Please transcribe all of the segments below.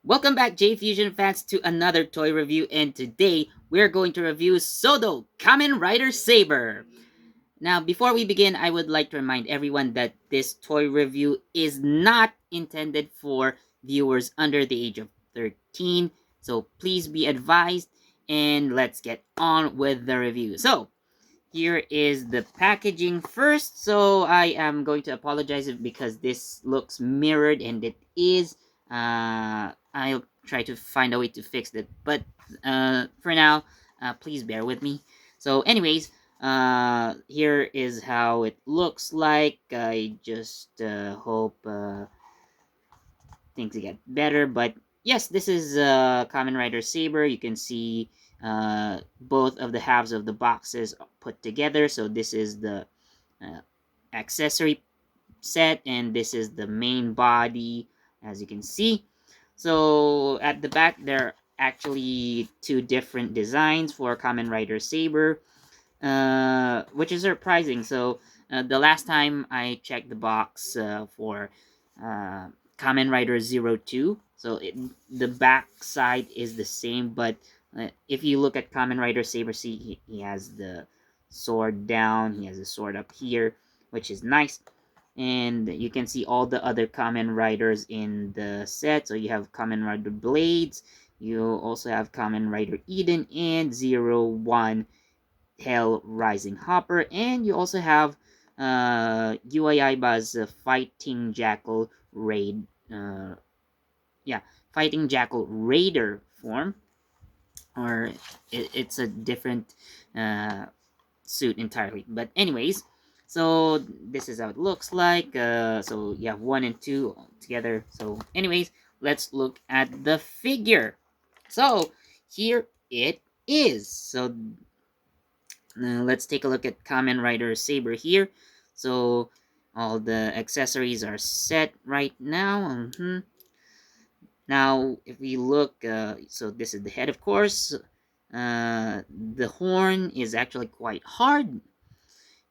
Welcome back, J-Fusion fans, to another toy review, and today we're going to review Sodo, Kamen Rider Saber. Now, before we begin, I would like to remind everyone that this toy review is not intended for viewers under the age of 13, so please be advised, and let's get on with the review. So, here is the packaging first. So I am going to apologize because this looks mirrored, and it is. I'll try to find a way to fix it, but for now, please bear with me. So anyways, here is how it looks like. I just hope things get better. But yes, this is Kamen Rider Saber. You can see both of the halves of the boxes put together. So this is the uh, accessory set, and this is the main body, as you can see. So at the back, there are actually two different designs for Kamen Rider Saber, which is surprising. So the last time I checked the box for uh, Kamen Rider 02, so the back side is the same, but if you look at Kamen Rider Saber, see he has the sword down, he has a sword up here, which is nice. And you can see all the other Kamen Riders in the set. So you have Kamen Rider Blades, you also have Kamen Rider Eden and 01 Hell Rising Hopper, and you also have Yuaiba's Fighting Jackal Raid, yeah, Fighting Jackal Raider form, or it's a different uh, suit entirely. But anyways, so this is how it looks like. So you have one and two together. So anyways, let's look at the figure. So here it is. So let's take a look at Kamen Rider Saber here. So all the accessories are set right now. Now, if we look, so this is the head, of course. The horn is actually quite hard,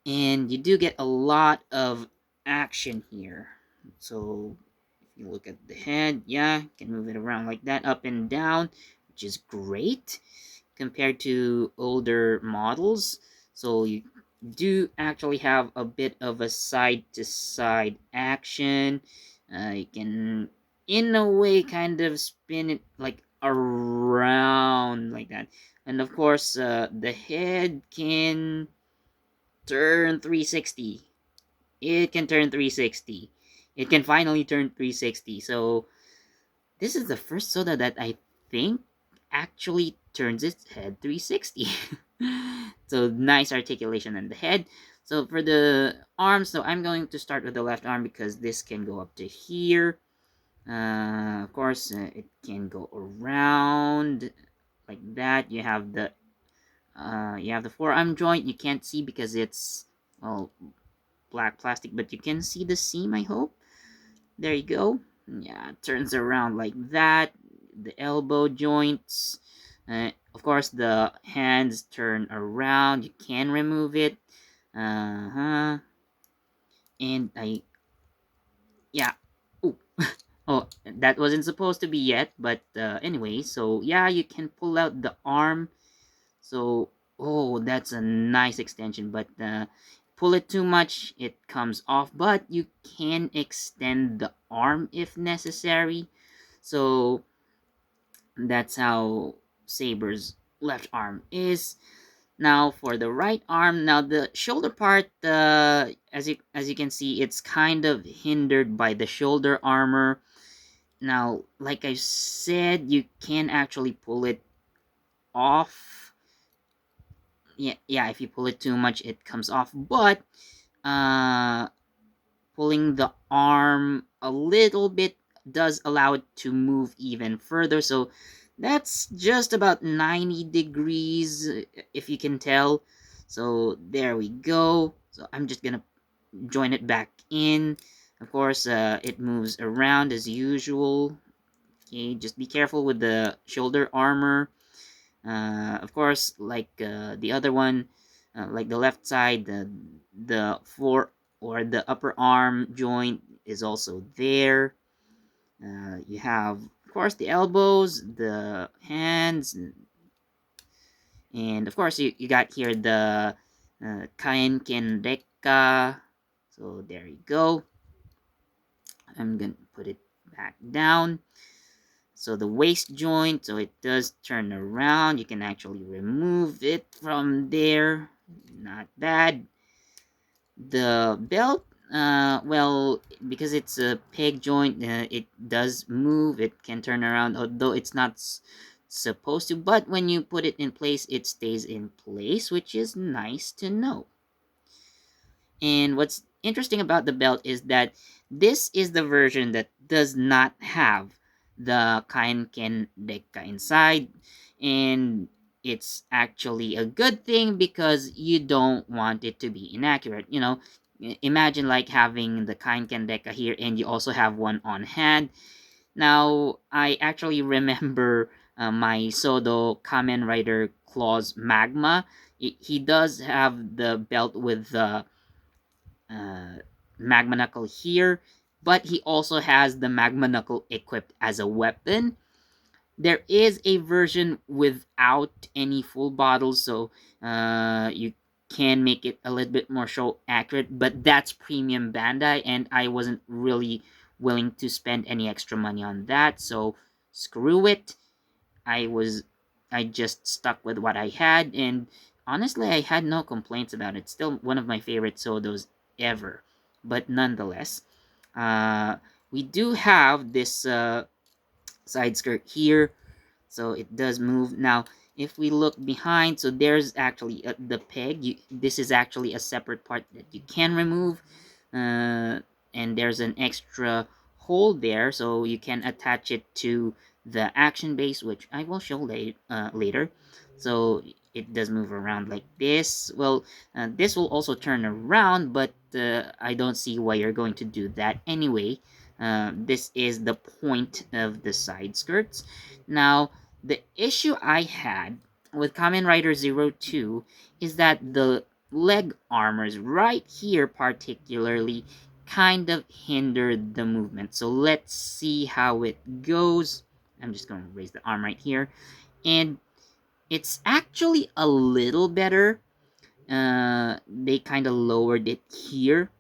and you do get a lot of action here. So if you look at the head, yeah, you can move it around like that, up and down, which is great compared to older models. So you do actually have a bit of a side to side action. You can, in a way, kind of spin it like around like that. And of course, the head can turn 360. It can turn 360. It can finally turn 360. So this is the first soda that I think actually turns its head 360. So nice articulation on the head. So for the arms, so I'm going to start with the left arm because this can go up to here. Of course, it can go around like that. You have the forearm joint. You can't see because it's, well, black plastic, but you can see the seam, I hope. There you go. Yeah, it turns around like that. The elbow joints. Of course, the hands turn around. You can remove it. Uh-huh. And yeah. Ooh. Oh, that wasn't supposed to be yet, but anyway, so yeah, you can pull out the arm. So, oh, that's a nice extension, but pull it too much, it comes off, but you can extend the arm if necessary. So, that's how Saber's left arm is. Now for the right arm, now the shoulder part, as you can see, it's kind of hindered by the shoulder armor. Now, like I said, you can actually pull it off. Yeah, if you pull it too much, it comes off. But uh, pulling the arm a little bit does allow it to move even further. So that's just about 90 degrees, if you can tell. So there we go. So I'm just gonna join it back in. Of course, it moves around as usual. Okay, just be careful with the shoulder armor. Of course, like the other one, like the left side, the fore or the upper arm joint is also there. You have, of course, the elbows, the hands, and of course, you got here the Kain Kenreka. So there you go. I'm gonna put it back down. So the waist joint, so it does turn around. You can actually remove it from there. Not bad. The belt, well, because it's a peg joint, it does move. It can turn around, although it's not supposed to. But when you put it in place, it stays in place, which is nice to know. And what's interesting about the belt is that this is the version that does not have the Kainken Deka inside. And it's actually a good thing because you don't want it to be inaccurate. Imagine like having the Kainken Deka here and you also have one on hand. Now, I actually remember my Sodo Kamen Rider Claws Magma. He does have the belt with the uh, magma knuckle here, but he also has the magma knuckle equipped as a weapon. There is a version without any full bottles, so you can make it a little bit more show accurate, but that's premium Bandai, and I wasn't really willing to spend any extra money on that, so screw it. I was I just stuck with what I had, and honestly, I had no complaints about it. Still one of my favorite sodos ever. But nonetheless, uh, we do have this side skirt here, so it does move. Now, if we look behind, so there's actually the peg. This is actually a separate part that you can remove, uh, and there's an extra hole there, so you can attach it to the action base, which I will show later. So it does move around like this. Well, this will also turn around, but I don't see why you're going to do that anyway. This is the point of the side skirts. Now, the issue I had with Kamen Rider Zero Two is that the leg armors right here particularly kind of hindered the movement. So let's see how it goes. I'm just going to raise the arm right here. And it's actually a little better. They kind of lowered it here.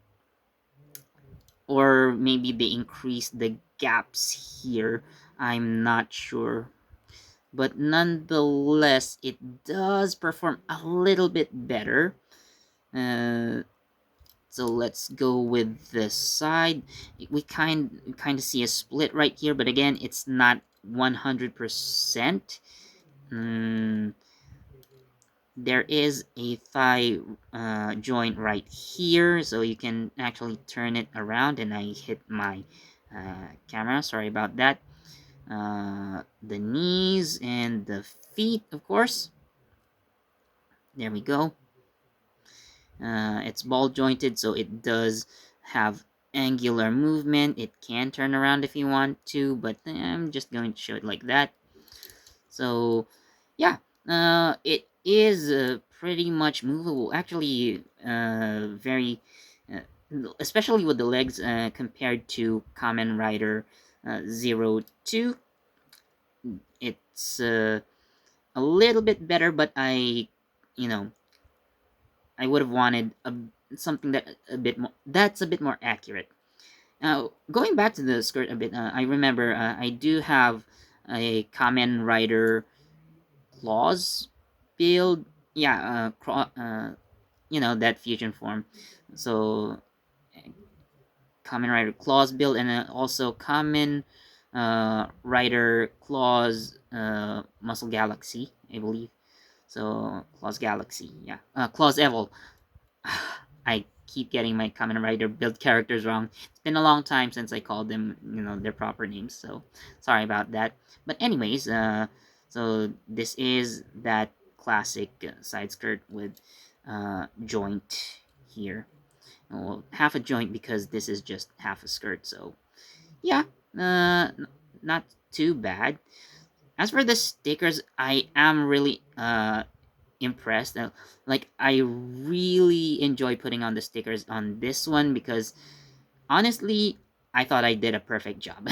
Or maybe they increased the gaps here. I'm not sure. But nonetheless, it does perform a little bit better. Uh, so let's go with this side. We kind of see a split right here, but again, it's not 100%. There is a thigh joint right here, so you can actually turn it around, and I hit my camera. Sorry about that. The knees and the feet, of course. There we go. It's ball jointed, so it does have angular movement. It can turn around if you want to, but I'm just going to show it like that. So, yeah, it is pretty much movable. Actually, very, uh, especially with the legs compared to Kamen Rider Zero Two. It's a little bit better, but you know, I would have wanted something that's a bit more accurate. Now, going back to the skirt a bit, I remember I do have a Kamen Rider claws build. Yeah, that fusion form. So, Kamen Rider claws build, and also Kamen Rider claws Muscle Galaxy, I believe. So Claws Galaxy, yeah, Claws Evil. I keep getting my Kamen Rider build characters wrong. It's been a long time since I called them, their proper names. So sorry about that. But anyways, so this is that classic side skirt with joint here. Well, half a joint because this is just half a skirt. So yeah, not too bad. As for the stickers, I am really impressed. Like, I really enjoy putting on the stickers on this one because honestly, I thought I did a perfect job.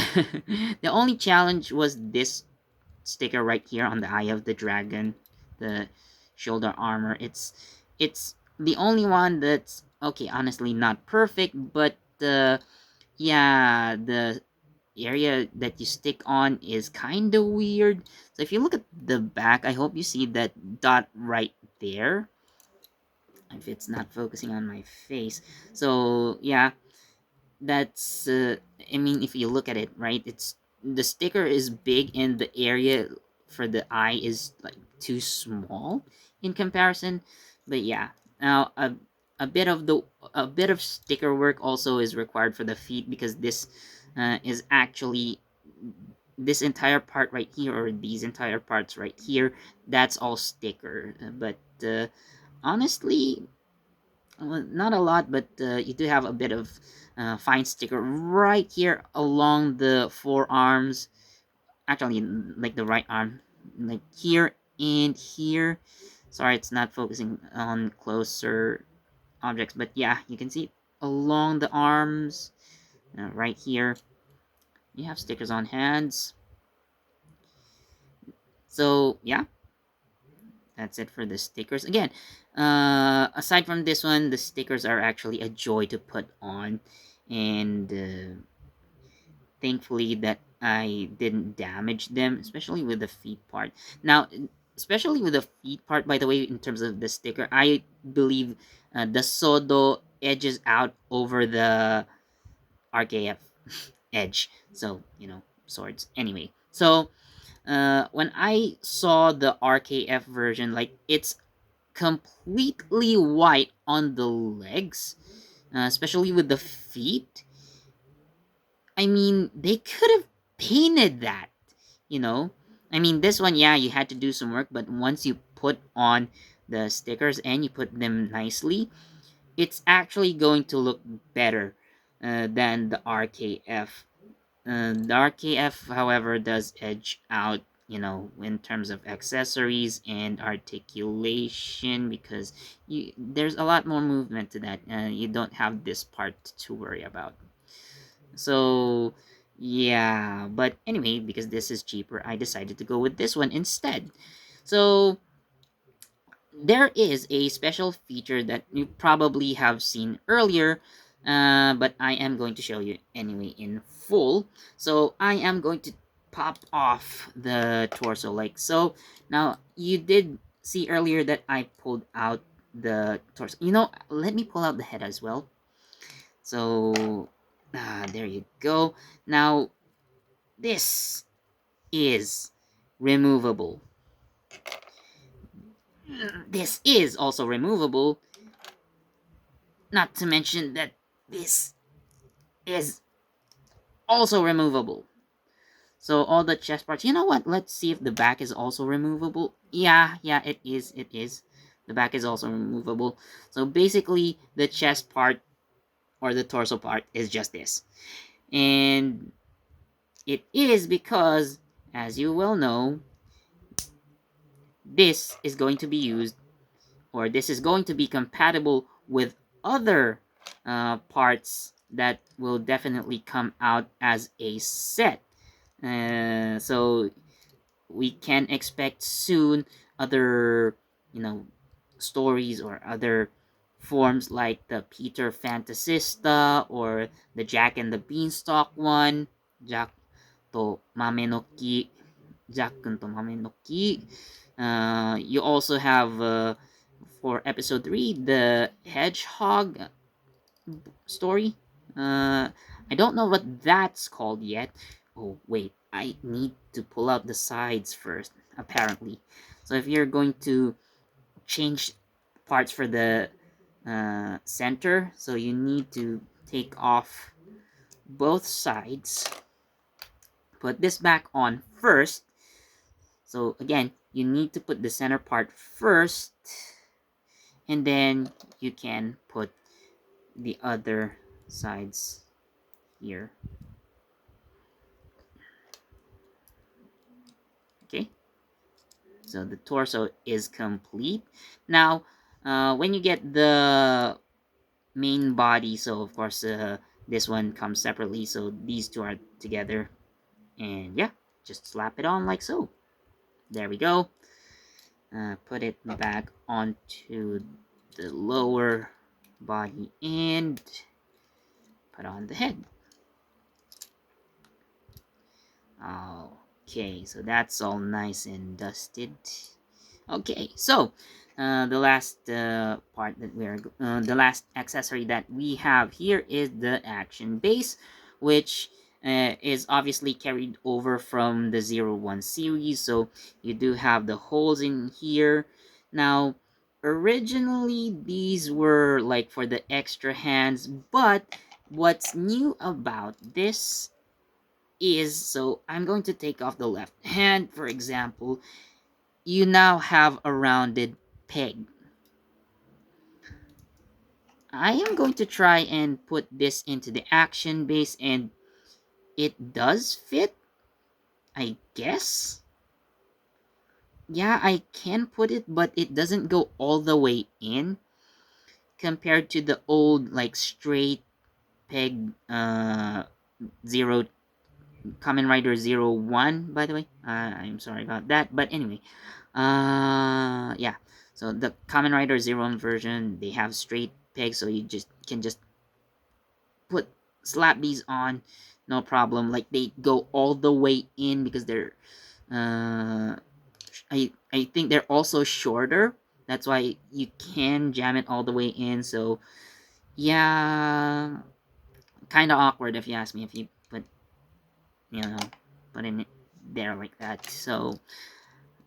The only challenge was this sticker right here on the eye of the dragon, the shoulder armor. It's the only one that's okay, honestly not perfect, but yeah, the area that you stick on is kind of weird. So if you look at the back, I hope you see that dot right there. If it's not focusing on my face. So yeah, that's I mean, if you look at it, right, it's the sticker is big and the area for the eye is like too small in comparison. But yeah, now a bit of the a bit of sticker work also is required for the feet, because this is actually this entire part right here, or these entire parts right here, that's all sticker. But honestly, well, not a lot, but you do have a bit of fine sticker right here along the forearms. Actually, like the right arm, like here and here. Sorry, it's not focusing on closer objects, but yeah, you can see along the arms, right here. You have stickers on hands. So yeah, that's it for the stickers. Again, aside from this one, the stickers are actually a joy to put on, and thankfully that I didn't damage them, especially with the feet part. Now, especially with the feet part, by the way, in terms of the sticker, I believe the Sodo edges out over the RKF edge. So, swords. Anyway, so when I saw the RKF version, like, it's completely white on the legs, especially with the feet. I mean, they could have painted that, you know? I mean, this one, yeah, you had to do some work, but once you put on the stickers and you put them nicely, it's actually going to look better than the RKF. The RKF, however, does edge out, in terms of accessories and articulation, because there's a lot more movement to that. You don't have this part to worry about. So, yeah. But anyway, because this is cheaper, I decided to go with this one instead. So, there is a special feature that you probably have seen earlier, but I am going to show you anyway in full. So I am going to pop off the torso like so. Now, you did see earlier that I pulled out the torso. Let me pull out the head as well. So, there you go. Now, this is removable. This is also removable. Not to mention that this is also removable. So all the chest parts. You know what? Let's see if the back is also removable. Yeah, it is. It is. The back is also removable. So basically, the chest part or the torso part is just this. And it is because, as you well know, this is going to be used, or this is going to be compatible with other parts that will definitely come out as a set. So we can expect soon other, stories or other forms like the Peter Fantasista or the Jack and the Beanstalk one. Jack to Mame no Ki. Jack-kun to Mame no Ki. You also have for episode 3 the Hedgehog story. I don't know what that's called yet. Oh, wait, I need to pull out the sides first, apparently. So if you're going to change parts for the center, so you need to take off both sides. Put this back on first. So again, you need to put the center part first, and then you can put the other sides here. Okay, so the torso is complete. Now, when you get the main body, so of course This one comes separately, so these two are together. And yeah, just slap it on like so. There we go. Put it back onto the lower body and put on the head. Okay, so that's all nice and dusted. Okay, so the last part that the last accessory that we have here is the action base, which is obviously carried over from the 01 series. So you do have the holes in here. Now, originally these were like for the extra hands, but what's new about this is, so I'm going to take off the left hand, for example, you now have a rounded peg. I am going to try and put this into the action base, and it does fit, I guess. Yeah, I can put it, but it doesn't go all the way in compared to the old like straight peg zero Kamen Rider 01, by the way. I'm sorry about that, but anyway, yeah. So the Kamen Rider 01 version, they have straight pegs, so you just can just put slap these on, no problem. Like they go all the way in because they're, uh, I think they're also shorter. That's why you can jam it all the way in. So yeah, kind of awkward if you ask me if you put, you know, put in it there like that. So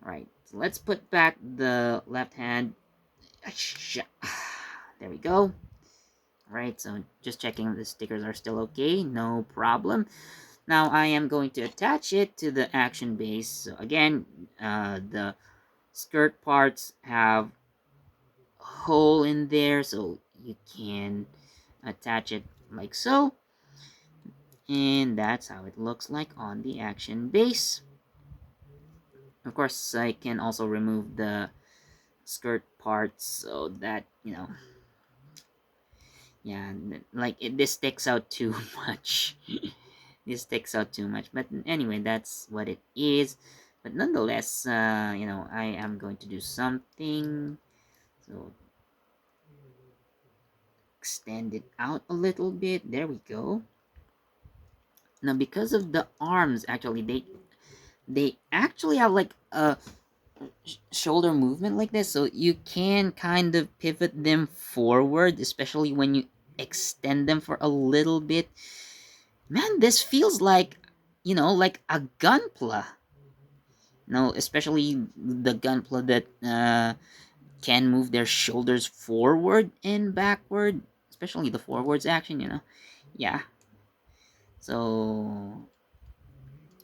right, so let's put back the left hand. There we go. Right, so just checking the stickers are still okay, no problem. Now I am going to attach it to the action base. So again, the skirt parts have a hole in there, so you can attach it like so. And that's how it looks like on the action base. Of course, I can also remove the skirt parts so that, yeah, this sticks out too much. This sticks out too much, but anyway, that's what it is. But nonetheless, I am going to do something. So extend it out a little bit. There we go. Now because of the arms, actually they actually have like a shoulder movement like this, so you can kind of pivot them forward, especially when you extend them for a little bit. Man, this feels like, like a gunpla. No, especially the gunpla that can move their shoulders forward and backward, especially the forwards action, Yeah, so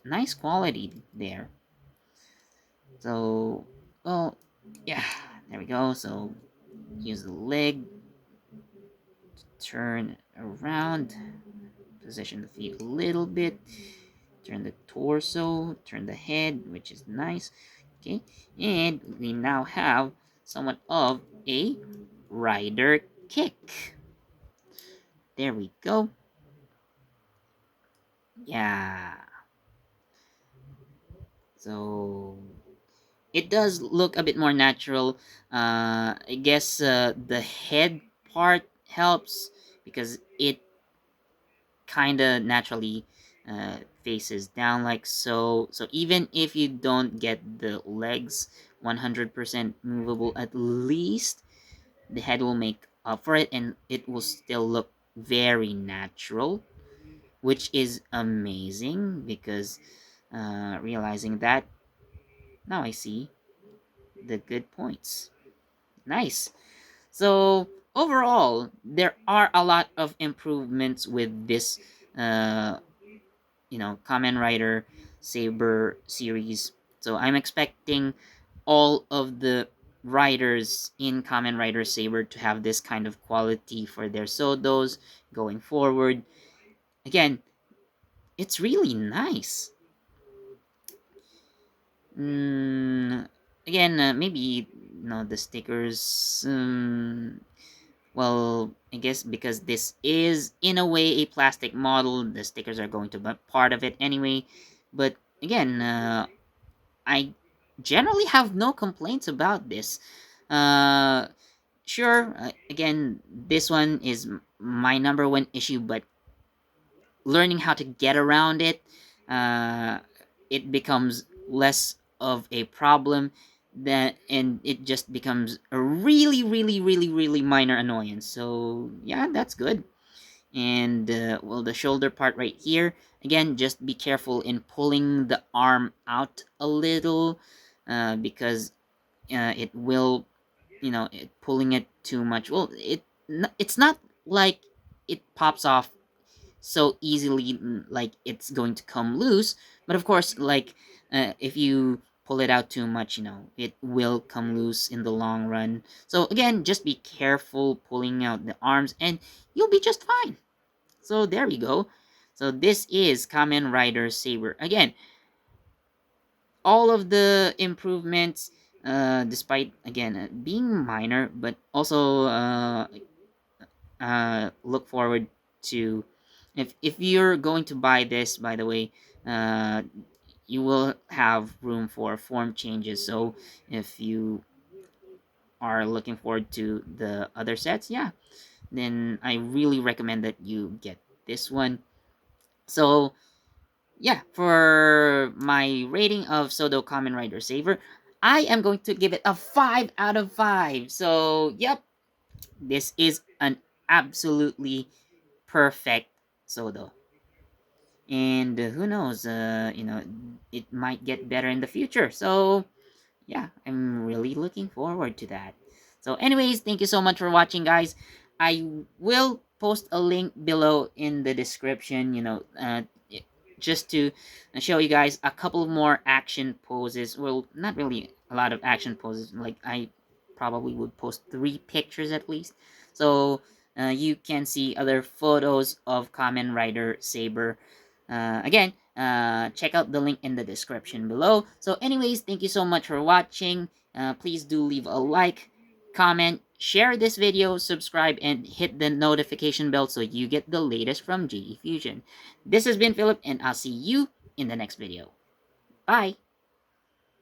nice quality there. So, well, yeah, there we go. So use the leg, turn around, position the feet a little bit, turn the torso, turn the head, which is nice. Okay, and we now have somewhat of a rider kick. There we go. Yeah. So it does look a bit more natural. I guess the head part helps because it kind of naturally faces down like so. So even if you don't get the legs 100% movable, at least the head will make up for it and it will still look very natural, which is amazing because realizing that now I see the good points. Nice. So overall, there are a lot of improvements with this, uh, Kamen Rider Saber series. So I'm expecting all of the riders in Kamen Rider Saber to have this kind of quality for their sodos going forward. Again, it's really nice. Mm, Again, maybe the stickers. well, I guess because this is in a way a plastic model, the stickers are going to be part of it anyway. But again, I generally have no complaints about this. Uh, sure, again, this one is my number one issue, but learning how to get around it, uh, it becomes less of a problem. That and it just becomes a really, really, really, really minor annoyance. So yeah, that's good. And well, the shoulder part right here, again, just be careful in pulling the arm out a little, because it will, pulling it too much. Well, it's not like it pops off so easily, like it's going to come loose. But of course, like, if you pull it out too much, it will come loose in the long run. So again, just be careful pulling out the arms and you'll be just fine. So there we go. So this is Kamen Rider Saber. Again, all of the improvements, despite again being minor, but also look forward to, if you're going to buy this, by the way, uh, you will have room for form changes. So if you are looking forward to the other sets, yeah, then I really recommend that you get this one. So yeah, for my rating of Sodo Kamen Rider Saver, I am going to give it a 5 out of 5. So, yep, this is an absolutely perfect Sodo. And who knows, it might get better in the future. So, yeah, I'm really looking forward to that. So, anyways, thank you so much for watching, guys. I will post a link below in the description, just to show you guys a couple more action poses. Well, not really a lot of action poses. Like, I probably would post 3 pictures at least. So, you can see other photos of Kamen Rider Saber. Again, check out the link in the description below. So anyways, thank you so much for watching. Please do leave a like, comment, share this video, subscribe, and hit the notification bell so you get the latest from GE Fusion. This has been Philip, and I'll see you in the next video. Bye!